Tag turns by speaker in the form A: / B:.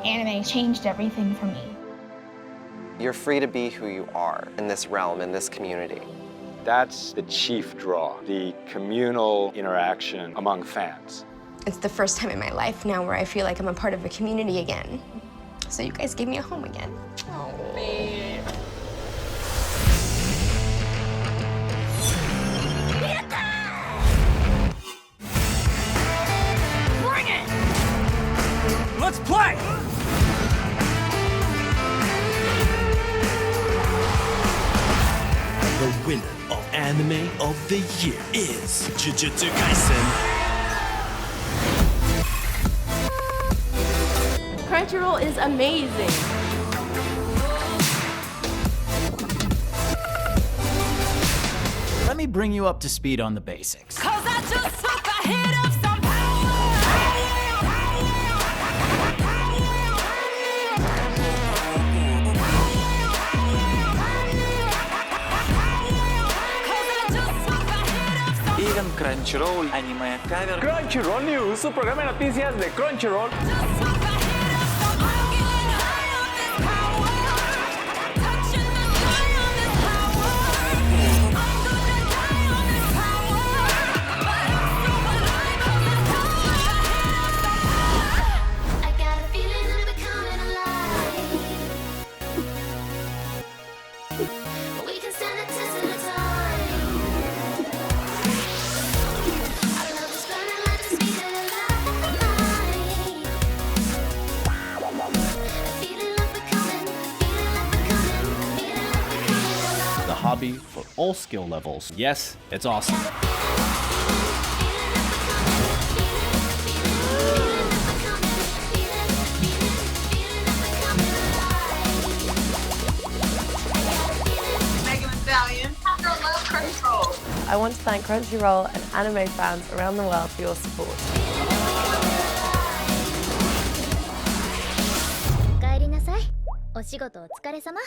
A: Anime changed everything for me.
B: You're free to be who you are in this realm, in this community.
C: That's the chief draw, the communal interaction among fans.
D: It's the first time in my life now where I feel like I'm a part of a community again. So you guys gave me a home again. Oh, babe.
E: Bring it! Let's play!
F: The winner of Anime of the Year is Jujutsu Kaisen.
G: Crunchyroll is amazing.
E: Let me bring you up to speed on the basics.
G: 'Cause I just took a hit of some
E: Even Crunchyroll Anime Cover.
H: Crunchyroll News, su programa de noticias de Crunchyroll.
I: Hobby for all skill levels. Yes, it's awesome.
G: I want to thank Crunchyroll and anime fans around the world for your support.
J: お帰りなさい。お仕事お疲れ様。